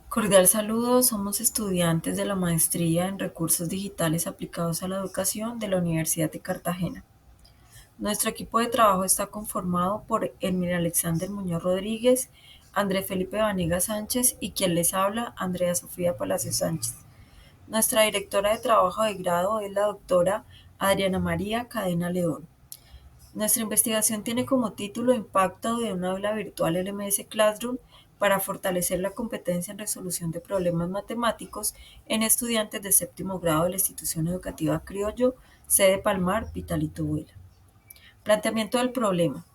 Cordial saludo, somos estudiantes de la Maestría en Recursos Digitales Aplicados a la Educación de la Universidad de Cartagena. Nuestro equipo de trabajo está conformado por Emir Alexander Muñoz Rodríguez, André Felipe Vanega Sánchez y quien les habla, Andrea Sofía Palacio Sánchez. Nuestra directora de trabajo de grado es la doctora Adriana María Cadena León. Nuestra investigación tiene como título Impacto de un aula virtual LMS Classroom para fortalecer la competencia en resolución de problemas matemáticos en estudiantes de séptimo grado de la institución educativa Criollo, sede Palmar, Pitalito Huila. Planteamiento del problema.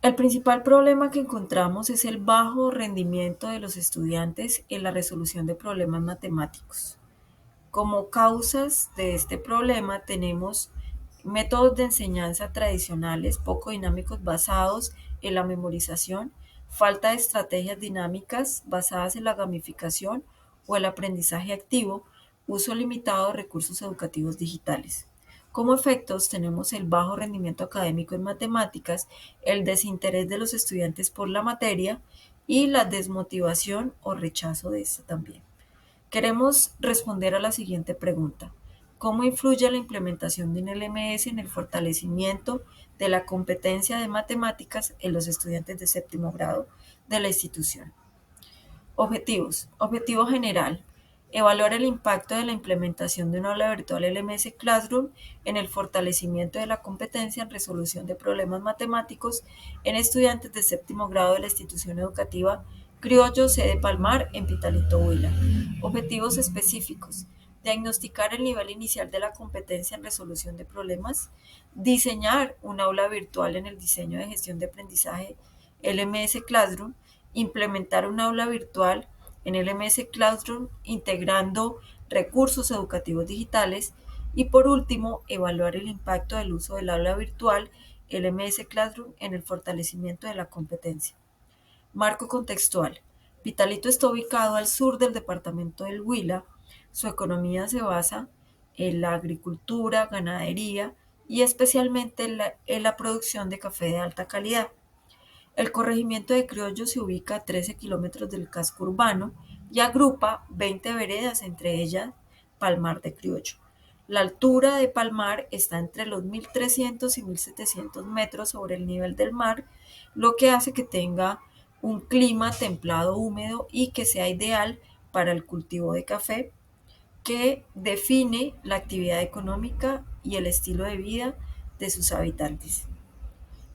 El principal problema que encontramos es el bajo rendimiento de los estudiantes en la resolución de problemas matemáticos. Como causas de este problema tenemos métodos de enseñanza tradicionales poco dinámicos basados en la memorización, falta de estrategias dinámicas basadas en la gamificación o el aprendizaje activo, uso limitado de recursos educativos digitales. Como efectos tenemos el bajo rendimiento académico en matemáticas, el desinterés de los estudiantes por la materia y la desmotivación o rechazo de esta también. Queremos responder a la siguiente pregunta. ¿Cómo influye la implementación de un LMS en el fortalecimiento de la competencia de matemáticas en los estudiantes de séptimo grado de la institución? Objetivos. Objetivo general. Evaluar el impacto de la implementación de un aula virtual LMS Classroom en el fortalecimiento de la competencia en resolución de problemas matemáticos en estudiantes de séptimo grado de la institución educativa Criollo, sede Palmar, en Pitalito Huila. Objetivos específicos. Diagnosticar el nivel inicial de la competencia en resolución de problemas. Diseñar un aula virtual en el diseño de gestión de aprendizaje LMS Classroom, implementar un aula virtual en LMS Classroom integrando recursos educativos digitales y por último, evaluar el impacto del uso del aula virtual LMS Classroom en el fortalecimiento de la competencia. Marco contextual. Pitalito está ubicado al sur del departamento del Huila. Su economía se basa en la agricultura, ganadería y especialmente en la producción de café de alta calidad. El corregimiento de Criollo se ubica a 13 kilómetros del casco urbano y agrupa 20 veredas, entre ellas Palmar de Criollo. La altura de Palmar está entre los 1.300 y 1.700 metros sobre el nivel del mar, lo que hace que tenga un clima templado húmedo y que sea ideal para el cultivo de café, que define la actividad económica y el estilo de vida de sus habitantes.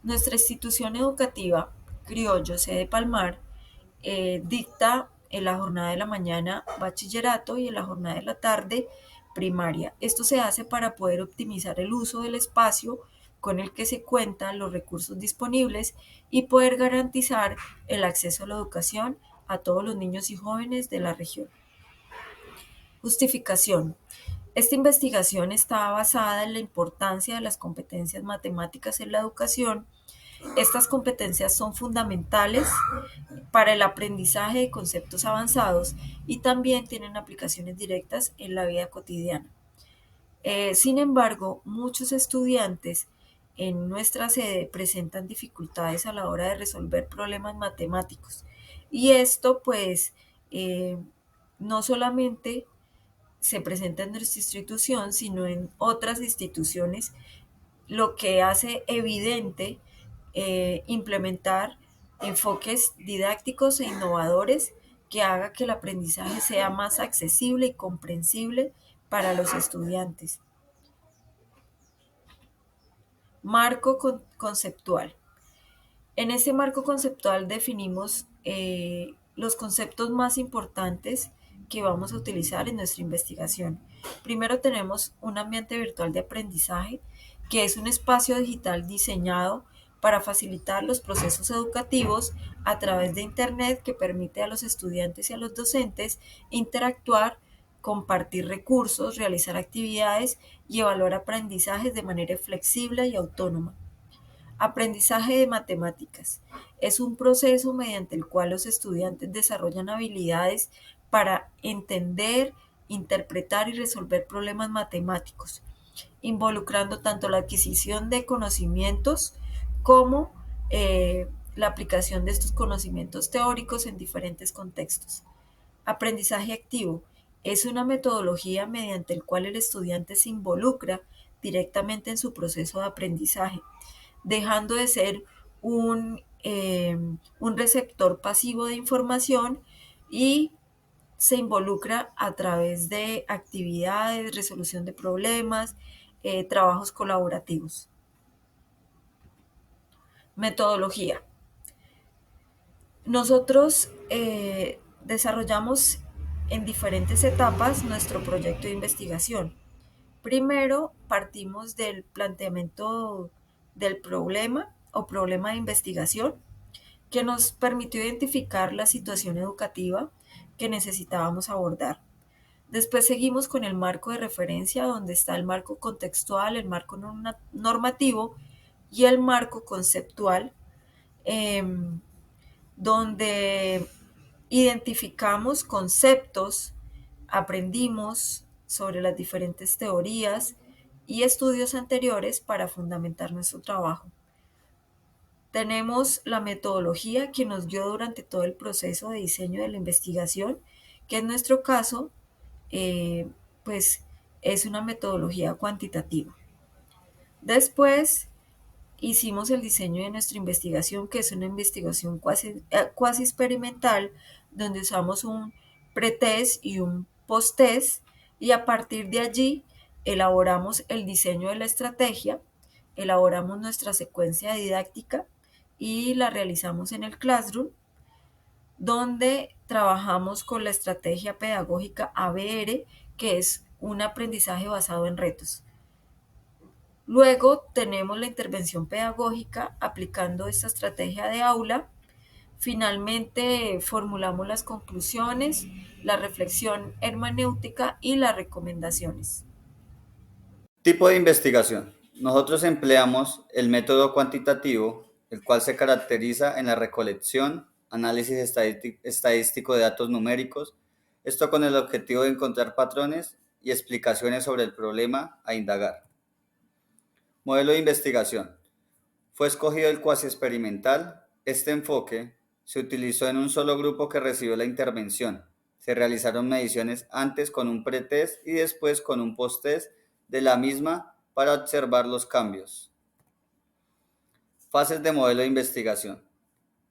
Nuestra institución educativa, Criollo, sede Palmar, dicta en la jornada de la mañana bachillerato y en la jornada de la tarde primaria. Esto se hace para poder optimizar el uso del espacio con el que se cuentan los recursos disponibles y poder garantizar el acceso a la educación a todos los niños y jóvenes de la región. Justificación. Esta investigación está basada en la importancia de las competencias matemáticas en la educación. Estas competencias son fundamentales para el aprendizaje de conceptos avanzados y también tienen aplicaciones directas en la vida cotidiana. Sin embargo, muchos estudiantes en nuestra sede presentan dificultades a la hora de resolver problemas matemáticos y esto pues eh, no solamente se presenta en nuestra institución, sino en otras instituciones, lo que hace evidente implementar enfoques didácticos e innovadores que haga que el aprendizaje sea más accesible y comprensible para los estudiantes. Marco conceptual. En este marco conceptual definimos los conceptos más importantes que vamos a utilizar en nuestra investigación. Primero tenemos un ambiente virtual de aprendizaje, que es un espacio digital diseñado para facilitar los procesos educativos a través de Internet que permite a los estudiantes y a los docentes interactuar, compartir recursos, realizar actividades y evaluar aprendizajes de manera flexible y autónoma. Aprendizaje de matemáticas. Es un proceso mediante el cual los estudiantes desarrollan habilidades para entender, interpretar y resolver problemas matemáticos, involucrando tanto la adquisición de conocimientos como la aplicación de estos conocimientos teóricos en diferentes contextos. Aprendizaje activo es una metodología mediante la cual el estudiante se involucra directamente en su proceso de aprendizaje, dejando de ser un receptor pasivo de información y se involucra a través de actividades, resolución de problemas, trabajos colaborativos. Metodología. Nosotros desarrollamos en diferentes etapas nuestro proyecto de investigación. Primero partimos del planteamiento del problema o problema de investigación que nos permitió identificar la situación educativa que necesitábamos abordar. Después seguimos con el marco de referencia, donde está el marco contextual, el marco normativo y el marco conceptual, eh, donde identificamos conceptos, aprendimos sobre las diferentes teorías y estudios anteriores para fundamentar nuestro trabajo. Tenemos la metodología que nos guió durante todo el proceso de diseño de la investigación, que en nuestro caso, eh, pues es una metodología cuantitativa. Después hicimos el diseño de nuestra investigación, que es una investigación cuasi experimental, donde usamos un pretest y un posttest, y a partir de allí elaboramos el diseño de la estrategia, elaboramos nuestra secuencia didáctica y la realizamos en el Classroom, donde trabajamos con la estrategia pedagógica ABR, que es un aprendizaje basado en retos. Luego tenemos la intervención pedagógica aplicando esta estrategia de aula. Finalmente formulamos las conclusiones, la reflexión hermenéutica y las recomendaciones. Tipo de investigación. Nosotros empleamos el método cuantitativo, el cual se caracteriza en la recolección, análisis estadístico de datos numéricos, esto con el objetivo de encontrar patrones y explicaciones sobre el problema a indagar. Modelo de investigación. Fue escogido el cuasi experimental. Este enfoque se utilizó en un solo grupo que recibió la intervención. Se realizaron mediciones antes con un pretest y después con un posttest de la misma para observar los cambios. Fases de modelo de investigación.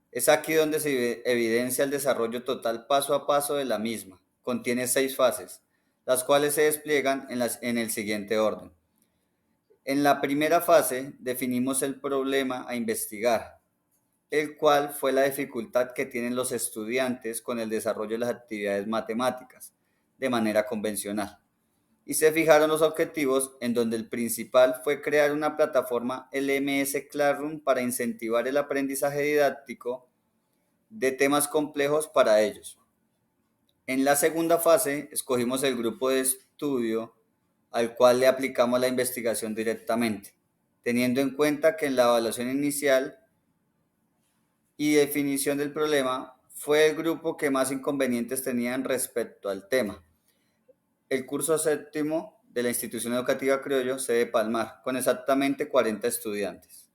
Es aquí donde se evidencia el desarrollo total paso a paso de la misma. Contiene 6 fases, las cuales se despliegan en el siguiente orden. En la primera fase definimos el problema a investigar, el cual fue la dificultad que tienen los estudiantes con el desarrollo de las actividades matemáticas de manera convencional. Y se fijaron los objetivos, en donde el principal fue crear una plataforma LMS Classroom para incentivar el aprendizaje didáctico de temas complejos para ellos. En la segunda fase escogimos el grupo de estudio al cual le aplicamos la investigación directamente, teniendo en cuenta que en la evaluación inicial y definición del problema fue el grupo que más inconvenientes tenían respecto al tema. El curso séptimo de la institución educativa Criollo, sede Palmar, con exactamente 40 estudiantes.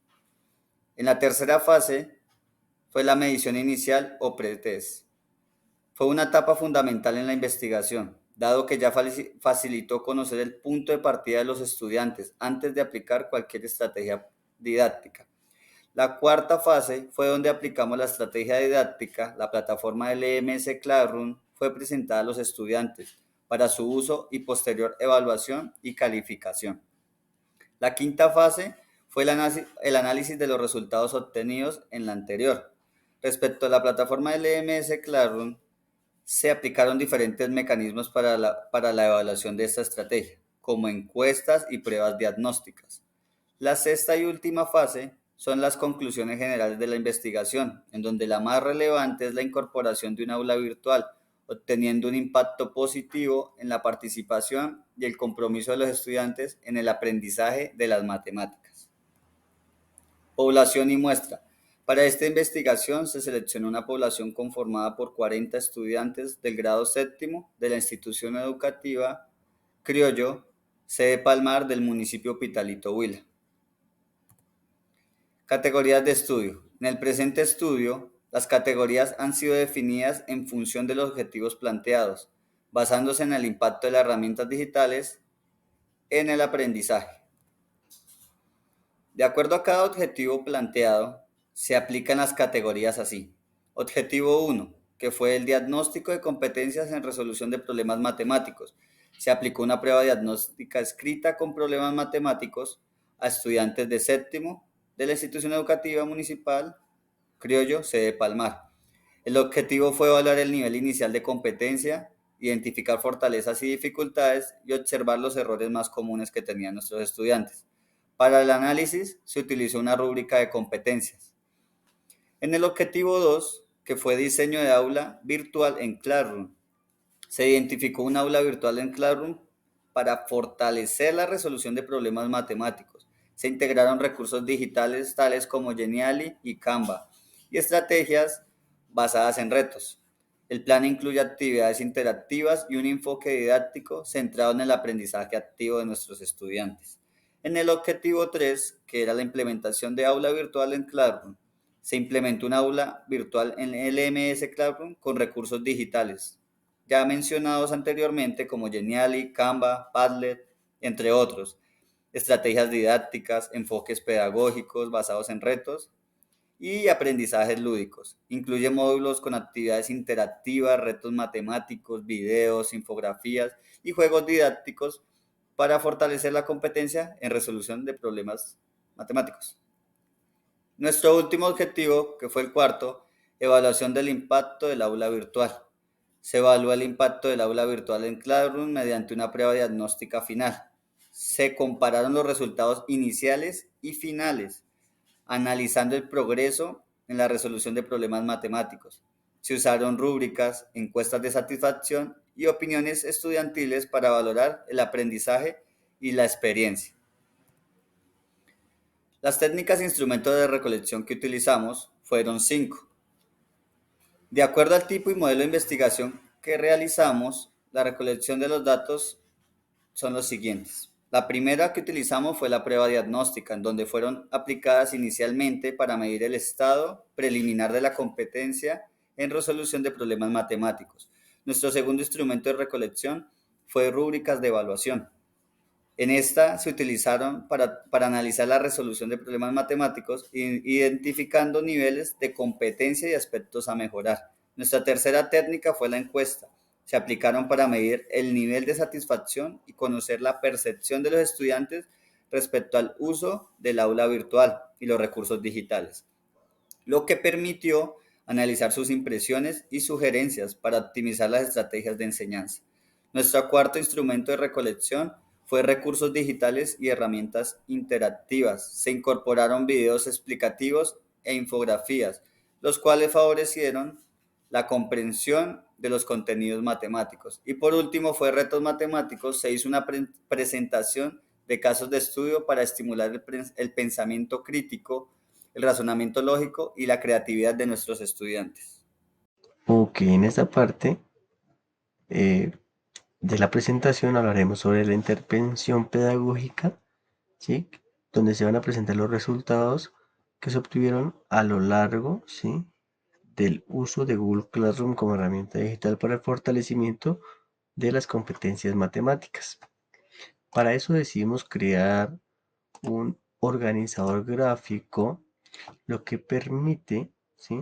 En la tercera fase fue la medición inicial o pretest. Fue una etapa fundamental en la investigación, dado que ya facilitó conocer el punto de partida de los estudiantes antes de aplicar cualquier estrategia didáctica. La cuarta fase fue donde aplicamos la estrategia didáctica. La plataforma LMS Classroom fue presentada a los estudiantes para su uso y posterior evaluación y calificación. La quinta fase fue el análisis de los resultados obtenidos en la anterior. Respecto a la plataforma LMS Classroom, se aplicaron diferentes mecanismos para la evaluación de esta estrategia, como encuestas y pruebas diagnósticas. La sexta y última fase son las conclusiones generales de la investigación, en donde la más relevante es la incorporación de un aula virtual, obteniendo un impacto positivo en la participación y el compromiso de los estudiantes en el aprendizaje de las matemáticas. Población y muestra. Para esta investigación se seleccionó una población conformada por 40 estudiantes del grado séptimo de la institución educativa Criollo, sede Palmar del municipio Pitalito Huila. Categorías de estudio. En el presente estudio, las categorías han sido definidas en función de los objetivos planteados, basándose en el impacto de las herramientas digitales en el aprendizaje. De acuerdo a cada objetivo planteado, se aplican las categorías así. Objetivo 1, que fue el diagnóstico de competencias en resolución de problemas matemáticos. Se aplicó una prueba diagnóstica escrita con problemas matemáticos a estudiantes de séptimo de la institución educativa municipal Criollo, sede Palmar. El objetivo fue evaluar el nivel inicial de competencia, identificar fortalezas y dificultades y observar los errores más comunes que tenían nuestros estudiantes. Para el análisis se utilizó una rúbrica de competencias. En el objetivo 2, que fue diseño de aula virtual en Classroom, se identificó un aula virtual en Classroom para fortalecer la resolución de problemas matemáticos. Se integraron recursos digitales tales como Geniali y Canva y estrategias basadas en retos. El plan incluye actividades interactivas y un enfoque didáctico centrado en el aprendizaje activo de nuestros estudiantes. En el objetivo 3, que era la implementación de aula virtual en Classroom, se implementó un aula virtual en LMS Classroom con recursos digitales, ya mencionados anteriormente como Geniali, Canva, Padlet, entre otros, estrategias didácticas, enfoques pedagógicos basados en retos y aprendizajes lúdicos. Incluye módulos con actividades interactivas, retos matemáticos, videos, infografías y juegos didácticos para fortalecer la competencia en resolución de problemas matemáticos. Nuestro último objetivo, que fue el cuarto, evaluación del impacto del aula virtual. Se evalúa el impacto del aula virtual en Classroom mediante una prueba diagnóstica final. Se compararon los resultados iniciales y finales, analizando el progreso en la resolución de problemas matemáticos. Se usaron rúbricas, encuestas de satisfacción y opiniones estudiantiles para valorar el aprendizaje y la experiencia. Las técnicas e instrumentos de recolección que utilizamos fueron 5. De acuerdo al tipo y modelo de investigación que realizamos, la recolección de los datos son los siguientes. La primera que utilizamos fue la prueba diagnóstica, en donde fueron aplicadas inicialmente para medir el estado preliminar de la competencia en resolución de problemas matemáticos. Nuestro segundo instrumento de recolección fue rúbricas de evaluación. En esta se utilizaron para analizar la resolución de problemas matemáticos, identificando niveles de competencia y aspectos a mejorar. Nuestra tercera técnica fue la encuesta. Se aplicaron para medir el nivel de satisfacción y conocer la percepción de los estudiantes respecto al uso del aula virtual y los recursos digitales, lo que permitió analizar sus impresiones y sugerencias para optimizar las estrategias de enseñanza. Nuestro cuarto instrumento de recolección fue recursos digitales y herramientas interactivas. Se incorporaron videos explicativos e infografías, los cuales favorecieron la comprensión de los contenidos matemáticos. Y por último, fue retos matemáticos. Se hizo una presentación de casos de estudio para estimular el pensamiento crítico, el razonamiento lógico y la creatividad de nuestros estudiantes. Ok, en esta parte eh, de la presentación hablaremos sobre la intervención pedagógica, ¿sí? Donde se van a presentar los resultados que se obtuvieron a lo largo, ¿sí? Del uso de Google Classroom como herramienta digital para el fortalecimiento de las competencias matemáticas. Para eso decidimos crear un organizador gráfico, lo que permite, ¿sí?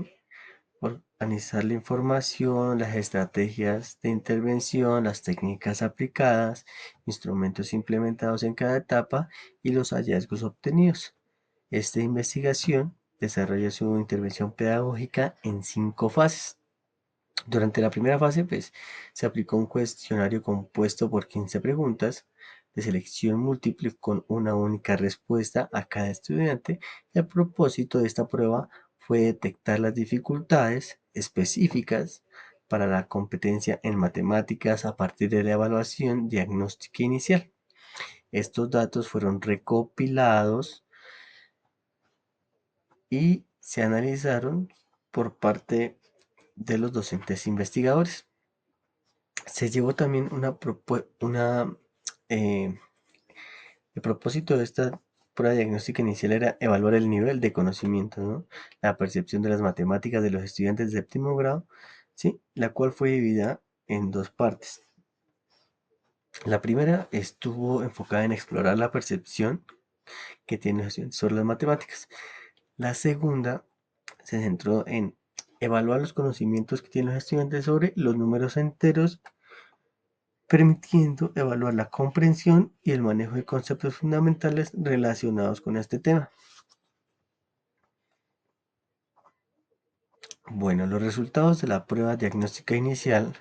Organizar la información, las estrategias de intervención, las técnicas aplicadas, instrumentos implementados en cada etapa y los hallazgos obtenidos. Esta investigación desarrolla su intervención pedagógica en 5 fases. Durante la primera fase, pues, se aplicó un cuestionario compuesto por 15 preguntas de selección múltiple con una única respuesta a cada estudiante. Y el propósito de esta prueba fue detectar las dificultades específicas para la competencia en matemáticas a partir de la evaluación diagnóstica inicial. Estos datos fueron recopilados y se analizaron por parte de los docentes investigadores. Se llevó también el propósito de esta prueba diagnóstica inicial era evaluar el nivel de conocimiento, ¿no? La percepción de las matemáticas de los estudiantes de séptimo grado, ¿sí? La cual fue dividida en dos partes. La primera estuvo enfocada en explorar la percepción que tienen los estudiantes sobre las matemáticas. La segunda se centró en evaluar los conocimientos que tienen los estudiantes sobre los números enteros, permitiendo evaluar la comprensión y el manejo de conceptos fundamentales relacionados con este tema. Bueno, los resultados de la prueba diagnóstica inicial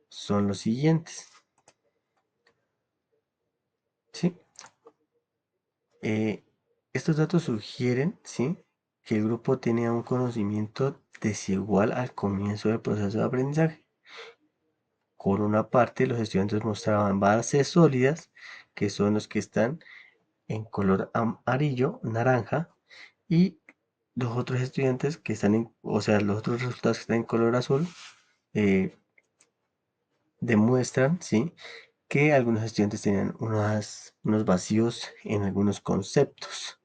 son los siguientes. ¿Sí? Estos datos sugieren, ¿sí?, que el grupo tenía un conocimiento desigual al comienzo del proceso de aprendizaje. Por una parte, los estudiantes mostraban bases sólidas, que son los que están en color amarillo, naranja, y los otros estudiantes que están o sea, los otros resultados que están en color azul, eh, demuestran, ¿sí?, que algunos estudiantes tenían unos vacíos en algunos conceptos.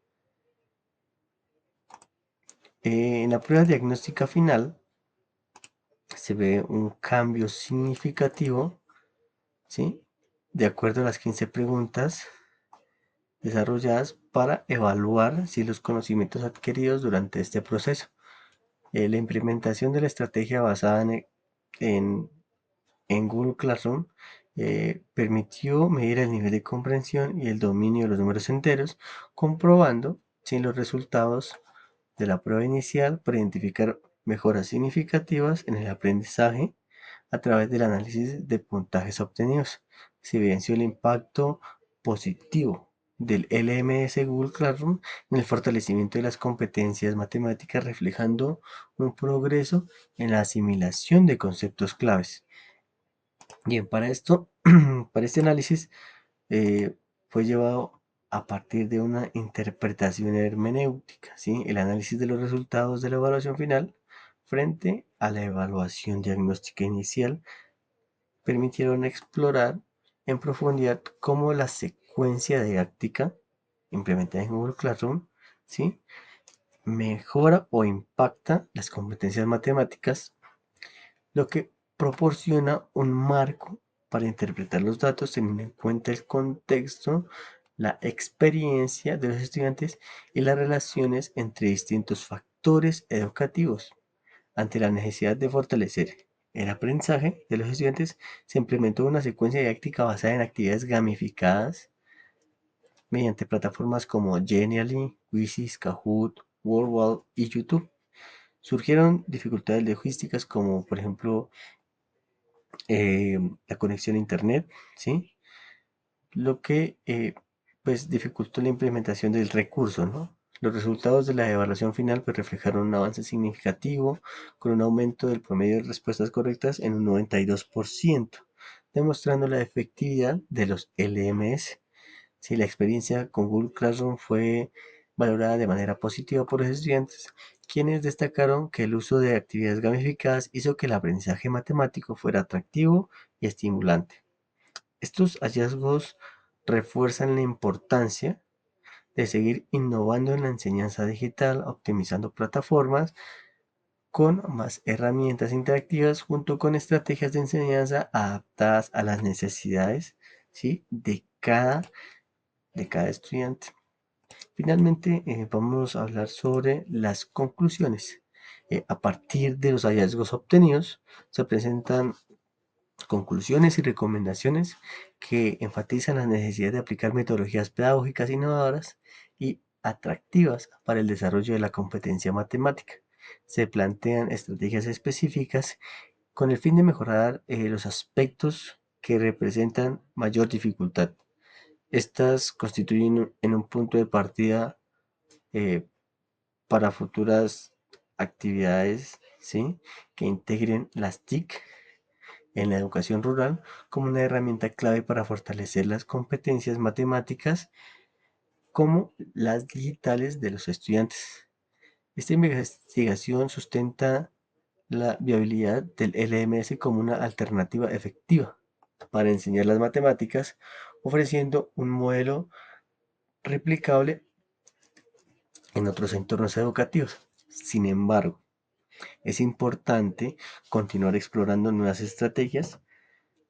En la prueba diagnóstica final se ve un cambio significativo, ¿sí?, de acuerdo a las 15 preguntas desarrolladas para evaluar si los conocimientos adquiridos durante este proceso. La implementación de la estrategia basada en en Google Classroom permitió medir el nivel de comprensión y el dominio de los números enteros, comprobando si los resultados de la prueba inicial para identificar mejoras significativas en el aprendizaje a través del análisis de puntajes obtenidos. Se evidenció el impacto positivo del LMS Google Classroom en el fortalecimiento de las competencias matemáticas, reflejando un progreso en la asimilación de conceptos claves. Bien, para esto, para este análisis, fue llevado a partir de una interpretación hermenéutica, ¿sí? El análisis de los resultados de la evaluación final frente a la evaluación diagnóstica inicial permitieron explorar en profundidad cómo la secuencia didáctica implementada en Google Classroom, ¿sí?, mejora o impacta las competencias matemáticas, lo que proporciona un marco para interpretar los datos teniendo en cuenta el contexto, la experiencia de los estudiantes y las relaciones entre distintos factores educativos. Ante la necesidad de fortalecer el aprendizaje de los estudiantes, se implementó una secuencia didáctica basada en actividades gamificadas mediante plataformas como Genially, Quizzes, Kahoot, Worldwall y YouTube. Surgieron dificultades logísticas como, por ejemplo, la conexión a internet, ¿sí? Lo que pues dificultó la implementación del recurso, ¿no? Los resultados de la evaluación final pues reflejaron un avance significativo con un aumento del promedio de respuestas correctas en un 92%, demostrando la efectividad de los LMS. Si la experiencia con Google Classroom fue valorada de manera positiva por los estudiantes, quienes destacaron que el uso de actividades gamificadas hizo que el aprendizaje matemático fuera atractivo y estimulante. Estos hallazgos refuerzan la importancia de seguir innovando en la enseñanza digital, optimizando plataformas con más herramientas interactivas junto con estrategias de enseñanza adaptadas a las necesidades, ¿sí?, de cada estudiante. Finalmente, vamos a hablar sobre las conclusiones. A partir de los hallazgos obtenidos, se presentan conclusiones y recomendaciones que enfatizan la necesidad de aplicar metodologías pedagógicas innovadoras y atractivas para el desarrollo de la competencia matemática. Se plantean estrategias específicas con el fin de mejorar los aspectos que representan mayor dificultad. Estas constituyen en un punto de partida eh, para futuras actividades, ¿sí?, que integren las TIC en la educación rural como una herramienta clave para fortalecer las competencias matemáticas como las digitales de los estudiantes. Esta investigación sustenta la viabilidad del LMS como una alternativa efectiva para enseñar las matemáticas, ofreciendo un modelo replicable en otros entornos educativos. Sin embargo, es importante continuar explorando nuevas estrategias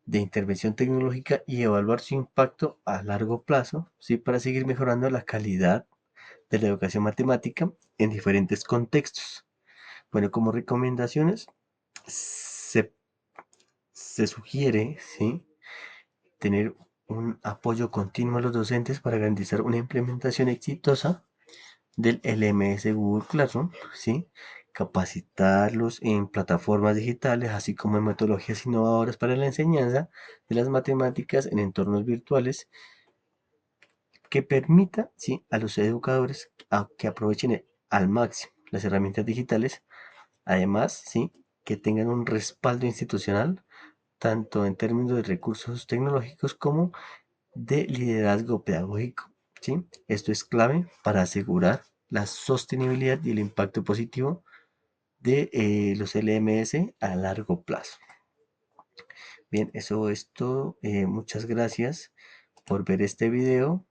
de intervención tecnológica y evaluar su impacto a largo plazo, ¿sí? Para seguir mejorando la calidad de la educación matemática en diferentes contextos. Bueno, como recomendaciones, se, se sugiere, ¿sí?, tener un apoyo continuo a los docentes para garantizar una implementación exitosa del LMS Google Classroom, ¿sí? Capacitarlos en plataformas digitales, así como en metodologías innovadoras para la enseñanza de las matemáticas en entornos virtuales, que permita, ¿sí?, a los educadores que aprovechen al máximo las herramientas digitales, además, ¿sí?, que tengan un respaldo institucional, tanto en términos de recursos tecnológicos como de liderazgo pedagógico, ¿sí? Esto es clave para asegurar la sostenibilidad y el impacto positivo de los LMS a largo plazo. Bien, eso es todo. Muchas gracias por ver este video